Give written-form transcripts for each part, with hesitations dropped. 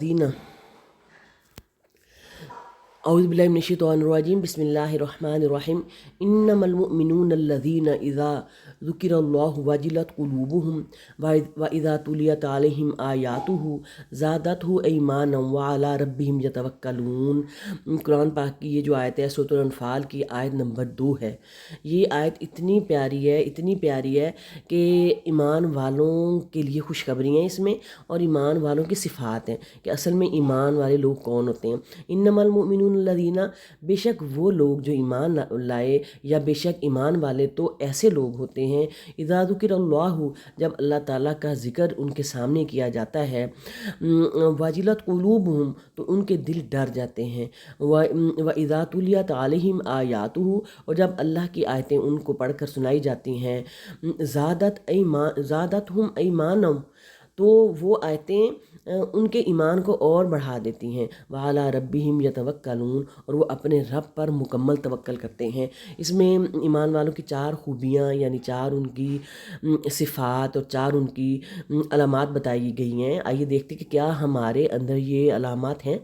دینہ اعوذ باللہ من الشیطان الرجیم بسم اللہ الرحمن الرحیم انما المؤمنون الذین اذا ذکر اللہ وجلت قلوبہم واذا تلیت علیہم آیاتہ زادتہ ایمانا وعلی ربہم یتوکلون۔ قرآن پاک کی یہ جو آیت ہے سورۃ الانفال کی آیت نمبر 2 ہے۔ یہ آیت اتنی پیاری ہے کہ ایمان والوں کے لیے خوشخبری ہیں اس میں، اور ایمان والوں کی صفات ہیں کہ اصل میں ایمان والے لوگ کون ہوتے ہیں۔ انما المؤمنون الذین، بے شک وہ لوگ جو ایمان لائے، یا بے شک ایمان والے تو ایسے لوگ ہوتے ہیں اذا ذکر اللہ، جب اللہ تعالیٰ کا ذکر ان کے سامنے کیا جاتا ہے، واجلت قلوبہم، تو ان کے دل ڈر جاتے ہیں، واذا تلیت علیہم آیاتہ، اور جب اللہ کی آیتیں ان کو پڑھ کر سنائی جاتی ہیں، زادتہم ایمانا، تو وہ آیتیں ان کے ایمان کو اور بڑھا دیتی ہیں، وعلی ربہم یتوکلون، اور وہ اپنے رب پر مکمل توکل کرتے ہیں۔ اس میں ایمان والوں کی 4 خوبیاں، یعنی 4 ان کی صفات اور 4 ان کی علامات بتائی گئی ہیں۔ آئیے دیکھتے کہ کیا ہمارے اندر یہ علامات ہیں،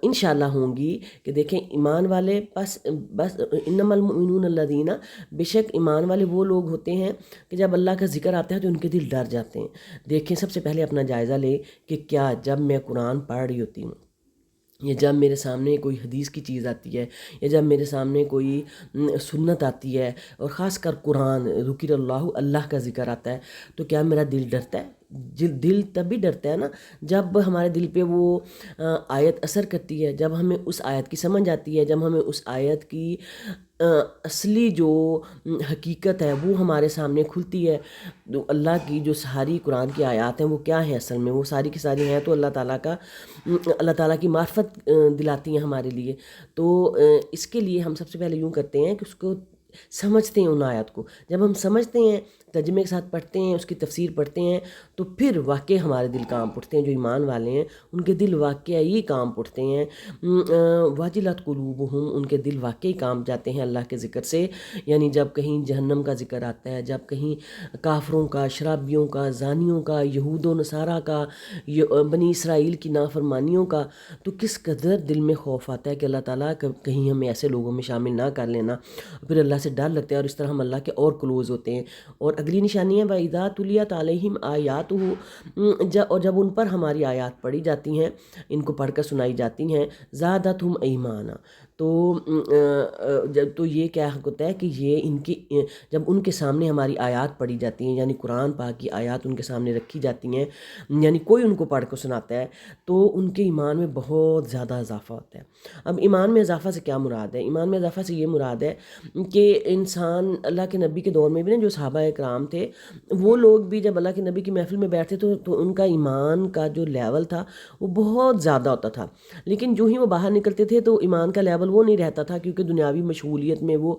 انشاءاللہ ہوں گی۔ کہ دیکھیں ایمان والے بس انما المؤمنون الذین، بے شک ایمان والے وہ لوگ ہوتے ہیں کہ جب اللہ کا ذکر آتا ہے تو ان کے دل ڈر جاتے ہیں۔ دیکھیں سب سے پہلے اپنا جائزہ لیں کہ کیا جب میں قرآن پڑھ رہی ہوتی ہوں، یا جب میرے سامنے کوئی حدیث کی چیز آتی ہے، یا جب میرے سامنے کوئی سنت آتی ہے، اور خاص کر قرآن ذکر اللہ کا ذکر آتا ہے، تو کیا میرا دل ڈرتا ہے؟ دل تبھی ڈرتا ہے نا جب ہمارے دل پہ وہ آیت اثر کرتی ہے، جب ہمیں اس آیت کی سمجھ آتی ہے، جب ہمیں اس آیت کی اصلی جو حقیقت ہے وہ ہمارے سامنے کھلتی ہے۔ تو اللہ کی جو ساری قرآن کی آیات ہیں وہ کیا ہیں اصل میں، وہ ساری کی ساری ہیں تو اللہ تعالیٰ کی معرفت دلاتی ہیں ہمارے لیے۔ تو اس کے لیے ہم سب سے پہلے یوں کرتے ہیں کہ اس کو سمجھتے ہیں، ان آیات کو جب ہم سمجھتے ہیں، ترجمے کے ساتھ پڑھتے ہیں، اس کی تفسیر پڑھتے ہیں، تو پھر واقعی ہمارے دل کام اٹھتے ہیں۔ جو ایمان والے ہیں ان کے دل واقعی کام اٹھتے ہیں، واجلت قلوبہم، ان کے دل واقعی کام جاتے ہیں اللہ کے ذکر سے۔ یعنی جب کہیں جہنم کا ذکر آتا ہے، جب کہیں کافروں کا، شرابیوں کا، زانیوں کا، یہود و نصارہ کا، بنی اسرائیل کی نافرمانیوں کا، تو کس قدر دل میں خوف آتا ہے کہ اللہ تعالیٰ کہیں ہمیں ایسے لوگوں میں شامل نہ کر لینا۔ پھر اللہ سے ڈر لگتا ہے، اور اس طرح ہم اللہ کے اور کلوز ہوتے ہیں۔ اور اگلی نشانی ہے وَإِذَا تُلِيَتْ عَلَيْهِمْ آیاتہ، اور جب ان پر ہماری آیات پڑھی جاتی ہیں، ان کو پڑھ کر سنائی جاتی ہیں، زادتہم ایمانا، تو یہ کیا ہوتا ہے کہ یہ جب ان کے سامنے ہماری آیات پڑھی جاتی ہیں، یعنی قرآن پاک کی آیات ان کے سامنے رکھی جاتی ہیں، یعنی کوئی ان کو پڑھ کر سناتا ہے، تو ان کے ایمان میں بہت زیادہ اضافہ ہوتا ہے۔ اب ایمان میں اضافہ سے کیا مراد ہے؟ ایمان میں اضافہ سے یہ مراد ہے کہ انسان اللہ کے نبی کے دور میں بھی نا، جو صحابہ کرام تھے، وہ لوگ بھی جب اللہ کے نبی کی محفل میں بیٹھتے تو ان کا ایمان کا جو لیول تھا وہ بہت زیادہ ہوتا تھا، لیکن جو ہی وہ باہر نکلتے تھے تو ایمان کا لیول وہ نہیں رہتا تھا، کیونکہ دنیاوی مشغولیت میں وہ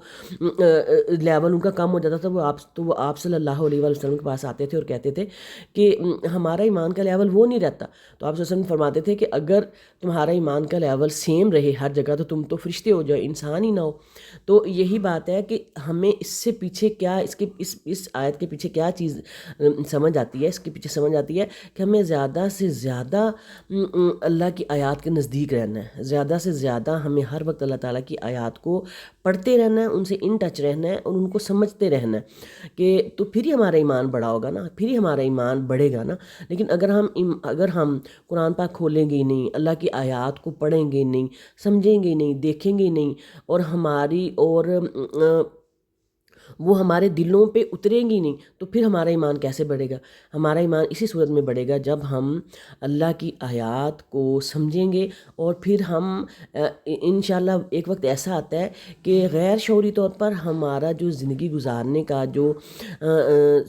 لیول ان کا کم ہو جاتا تھا۔ وہ آپ صلی اللہ علیہ وسلم کے پاس آتے تھے اور کہتے تھے کہ ہمارا ایمان کا لیول وہ نہیں رہتا۔ تو آپ صلی اللہ علیہ وسلم فرماتے تھے کہ اگر تمہارا ایمان کا لیول سیم رہے ہر جگہ تو تم تو فرشتے ہو جاؤ، انسان ہی نہ ہو۔ تو یہی بات ہے کہ ہمیں اس سے پیچھے کیا، اس آیت کے پیچھے کیا چیز سمجھ آتی ہے؟ اس کے پیچھے سمجھ آتی ہے کہ ہمیں زیادہ سے زیادہ اللہ کی آیات کے نزدیک رہنا ہے، زیادہ سے زیادہ ہمیں ہر وقت اللہ تعالیٰ کی آیات کو پڑھتے رہنا ہے، ان سے ان ٹچ رہنا ہے، اور ان کو سمجھتے رہنا ہے، کہ تو پھر ہی ہمارا ایمان بڑا ہوگا نا، پھر ہی ہمارا ایمان بڑھے گا نا۔ لیکن اگر ہم قرآن پاک کھولیں گے ہی نہیں، اللہ کی آیات کو پڑھیں گے نہیں، سمجھیں گے نہیں، دیکھیں گے نہیں، اور وہ ہمارے دلوں پہ اتریں گی نہیں، تو پھر ہمارا ایمان کیسے بڑھے گا؟ ہمارا ایمان اسی صورت میں بڑھے گا جب ہم اللہ کی آیات کو سمجھیں گے، اور پھر ہم انشاءاللہ ایک وقت ایسا آتا ہے کہ غیر شعوری طور پر ہمارا جو زندگی گزارنے کا جو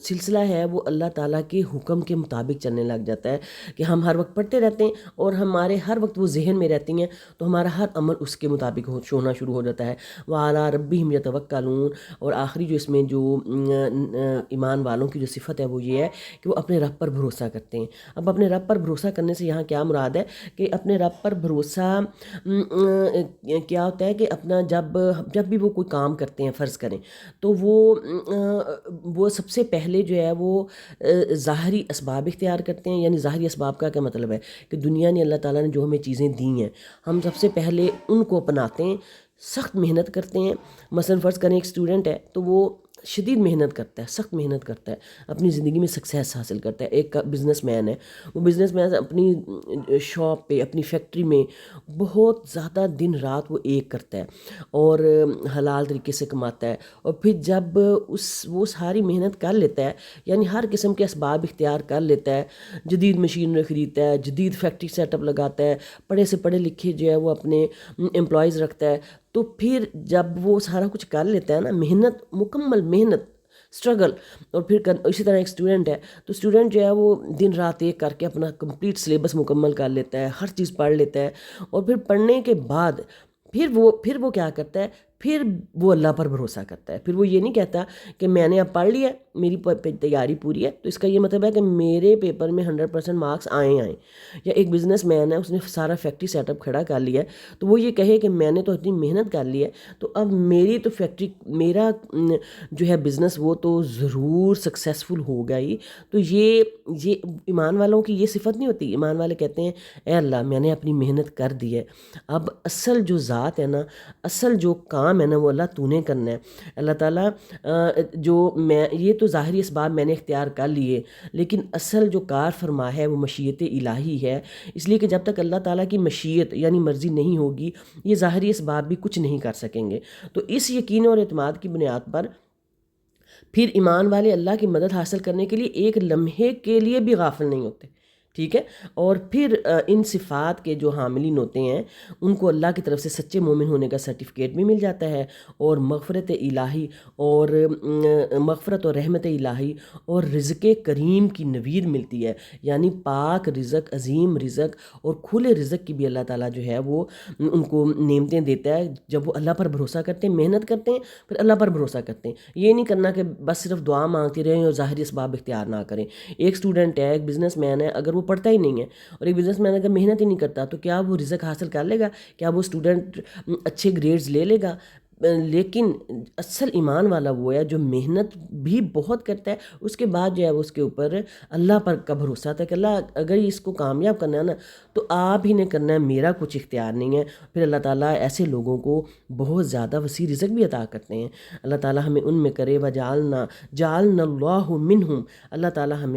سلسلہ ہے وہ اللہ تعالیٰ کے حکم کے مطابق چلنے لگ جاتا ہے، کہ ہم ہر وقت پڑھتے رہتے ہیں، اور ہمارے ہر وقت وہ ذہن میں رہتی ہیں، تو ہمارا ہر عمل اس کے مطابق ہونا شروع ہو جاتا ہے۔ وَعَلَىٰ رَبِّهِمْ يَتَوَكَّلُونَ، اور آخری جو اس میں جو ایمان والوں کی جو صفت ہے وہ یہ ہے کہ وہ اپنے رب پر بھروسہ کرتے ہیں۔ اب اپنے رب پر بھروسہ کرنے سے یہاں کیا مراد ہے کہ اپنے رب پر بھروسہ کیا ہوتا ہے کہ اپنا جب بھی وہ کوئی کام کرتے ہیں فرض کریں تو وہ سب سے پہلے جو ہے وہ ظاہری اسباب اختیار کرتے ہیں۔ یعنی ظاہری اسباب کا کیا مطلب ہے کہ دنیا نے اللہ تعالیٰ نے جو ہمیں چیزیں دی ہیں ہم سب سے پہلے ان کو اپناتے ہیں، سخت محنت کرتے ہیں۔ مثلا فرض کریں ایک اسٹوڈنٹ ہے تو وہ شدید محنت کرتا ہے، سخت محنت کرتا ہے، اپنی زندگی میں سکسیس حاصل کرتا ہے۔ ایک بزنس مین ہے، وہ بزنس مین اپنی شاپ پہ اپنی فیکٹری میں بہت زیادہ دن رات وہ ایک کرتا ہے اور حلال طریقے سے کماتا ہے، اور پھر جب وہ ساری محنت کر لیتا ہے، یعنی ہر قسم کے اسباب اختیار کر لیتا ہے، جدید مشینری خریدتا ہے، جدید فیکٹری سیٹ اپ لگاتا ہے، پڑھے سے پڑھے لکھے جو ہے وہ اپنے امپلائیز رکھتا ہے، تو پھر جب وہ سارا کچھ کر لیتا ہے نا، محنت مکمل محنت اسٹرگل، اور پھر اسی طرح ایک اسٹوڈنٹ ہے تو اسٹوڈنٹ جو ہے وہ دن رات ایک کر کے اپنا کمپلیٹ سلیبس مکمل کر لیتا ہے، ہر چیز پڑھ لیتا ہے، اور پھر پڑھنے کے بعد پھر وہ کیا کرتا ہے، پھر وہ اللہ پر بھروسہ کرتا ہے۔ پھر وہ یہ نہیں کہتا کہ میں نے اب پڑھ لیا، میری تیاری پوری ہے تو اس کا یہ مطلب ہے کہ میرے پیپر میں 100% مارکس آئیں۔ یا ایک بزنس مین ہے، اس نے سارا فیکٹری سیٹ اپ کھڑا کر لیا ہے تو وہ یہ کہے کہ میں نے تو اتنی محنت کر لی ہے تو اب میری تو فیکٹری، میرا جو ہے بزنس وہ تو ضرور سکسیسفل ہوگا ہی۔ تو یہ ایمان والوں کی یہ صفت نہیں ہوتی۔ ایمان والے کہتے ہیں اے اللہ میں نے اپنی محنت کر دی ہے، اب اصل جو ذات ہے نا، اصل جو کام ہے نا وہ اللہ تو نے کرنا ہے۔ اللہ تعالیٰ یہ تو ظاہری اسباب میں نے اختیار کر لیے، لیکن اصل جو کار فرما ہے وہ مشیت الہی ہے، اس لیے کہ جب تک اللہ تعالیٰ کی مشیت یعنی مرضی نہیں ہوگی یہ ظاہری اسباب بھی کچھ نہیں کر سکیں گے۔ تو اس یقین اور اعتماد کی بنیاد پر پھر ایمان والے اللہ کی مدد حاصل کرنے کے لیے ایک لمحے کے لیے بھی غافل نہیں ہوتے، ٹھیک ہے۔ اور پھر ان صفات کے جو حاملین ہوتے ہیں ان کو اللہ کی طرف سے سچے مومن ہونے کا سرٹیفکیٹ بھی مل جاتا ہے، اور مغفرت الہی اور مغفرت اور رحمت الہی اور رزق کریم کی نوید ملتی ہے، یعنی پاک رزق، عظیم رزق اور کھلے رزق کی بھی اللہ تعالیٰ جو ہے وہ ان کو نعمتیں دیتا ہے جب وہ اللہ پر بھروسہ کرتے ہیں، محنت کرتے ہیں، پھر اللہ پر بھروسہ کرتے ہیں۔ یہ نہیں کرنا کہ بس صرف دعا مانگتے رہیں اور ظاہری اسباب اختیار نہ کریں۔ ایک اسٹوڈنٹ ہے، ایک بزنس مین ہے، اگر وہ پڑھتا ہی نہیں ہے اور ایک بزنس مین اگر محنت ہی نہیں کرتا تو کیا وہ رزق حاصل کر لے گا؟ کیا وہ اسٹوڈنٹ اچھے گریڈز لے لے گا؟ لیکن اصل ایمان والا وہ ہے جو محنت بھی بہت کرتا ہے، اس کے بعد جو ہے وہ اس کے اوپر اللہ پر کا بھروسہ تھا کہ اللہ اگر اس کو کامیاب کرنا ہے نا تو آپ ہی نے کرنا ہے، میرا کچھ اختیار نہیں ہے۔ پھر اللہ تعالیٰ ایسے لوگوں کو بہت زیادہ وسیع رزق بھی عطا کرتے ہیں۔ اللہ تعالیٰ ہمیں ان میں کرے، وجعلنا اللہ منہم، اللہ تعالیٰ ہمیں